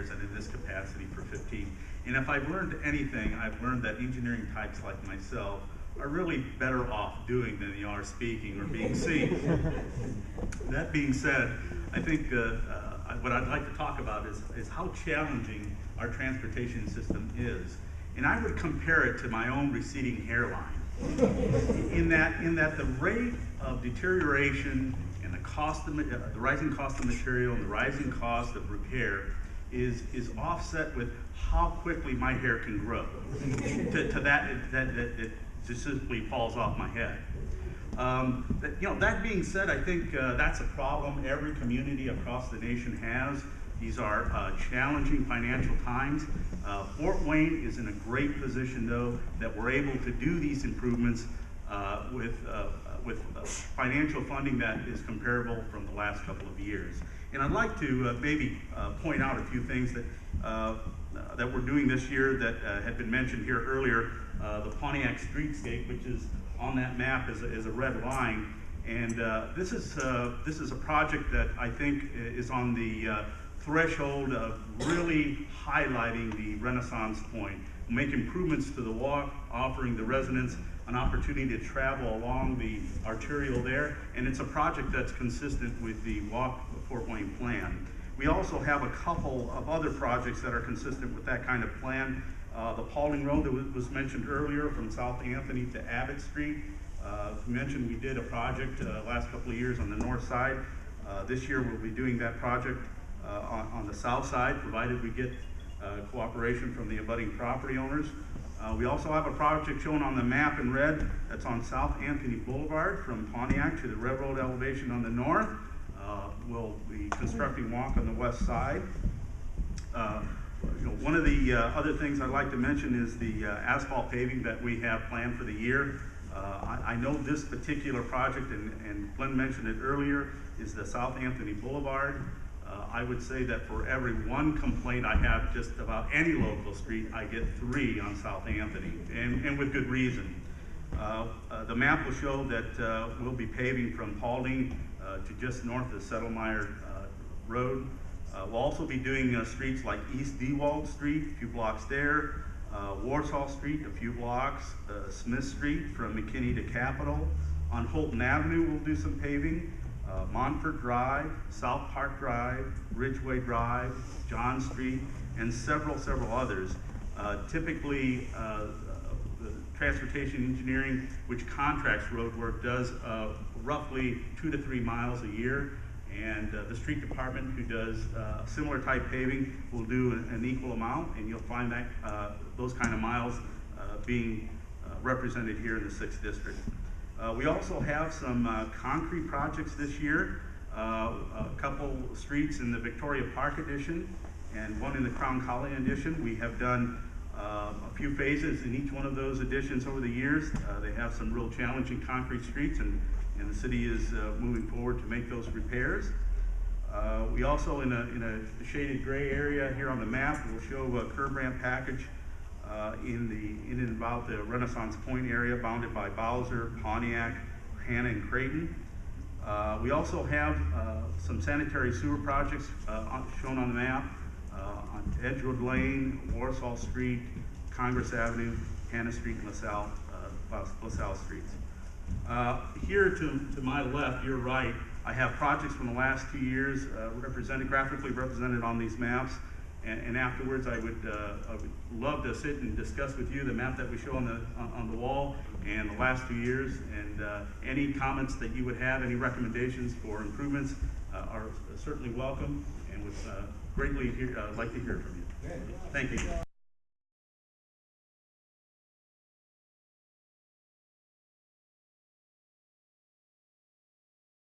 years and in this capacity for 15. And if I've learned anything, I've learned that engineering types like myself are really better off doing than they are speaking or being seen. That being said, I think what I'd like to talk about is how challenging our transportation system is. And I would compare it to my own receding hairline. In that the rate of deterioration and the cost of the rising cost of material and the rising cost of repair is offset with how quickly my hair can grow. to that it just simply falls off my head. That being said, I think that's a problem every community across the nation has. These are challenging financial times. Fort Wayne is in a great position, though, that we're able to do these improvements with financial funding that is comparable from the last couple of years. And I'd like to maybe point out a few things that we're doing this year that had been mentioned here earlier. The Pontiac Streetscape, which is on that map, is a red line, and this is a project that I think is on the threshold of really highlighting the Renaissance Point. We'll make improvements to the walk, offering the residents an opportunity to travel along the arterial there, and it's a project that's consistent with the Walk Fort Wayne plan. We also have a couple of other projects that are consistent with that kind of plan. The Paulding Road that was mentioned earlier from South Anthony to Abbott Street. As mentioned, we did a project last couple of years on the north side. This year we'll be doing that project on the south side, provided we get cooperation from the abutting property owners. We also have a project shown on the map in red that's on South Anthony Boulevard from Pontiac to the railroad elevation on the north. We'll be constructing walk on the west side. One of the other things I'd like to mention is the asphalt paving that we have planned for the year. I know this particular project, and Glynn mentioned it earlier, is the South Anthony Boulevard. I would say that for every one complaint I have just about any local street, I get 3 on South Anthony, and with good reason. The map will show that we'll be paving from Paulding to just north of Settlemyre Road. We'll also be doing streets like East Dewald Street, a few blocks there, Warsaw Street, a few blocks, Smith Street from McKinney to Capitol. On Holton Avenue, we'll do some paving. Montfort Drive, South Park Drive, Ridgeway Drive, John Street, and several others. Typically, the transportation engineering, which contracts road work, does roughly 2 to 3 miles a year, and the street department, who does similar type paving, will do an equal amount, and you'll find that those kind of miles being represented here in the 6th District. We also have some concrete projects this year, a couple streets in the Victoria Park edition and one in the Crown Colony edition. We have done a few phases in each one of those editions over the years. They have some real challenging concrete streets, and the city is moving forward to make those repairs. We also, in a shaded gray area here on the map, will show a curb ramp package in and about the Renaissance Point area, bounded by Bowser, Pontiac, Hannah, and Creighton. We also have some sanitary sewer projects shown on the map on Edgewood Lane, Warsaw Street, Congress Avenue, Hannah Street, and LaSalle Streets. Here to my left, your right, I have projects from the last 2 years graphically represented on these maps. And afterwards, I would love to sit and discuss with you the map that we show on the wall and the last 2 years, and any comments that you would have, any recommendations for improvements are certainly welcome, and would greatly like to hear from you. Thank you.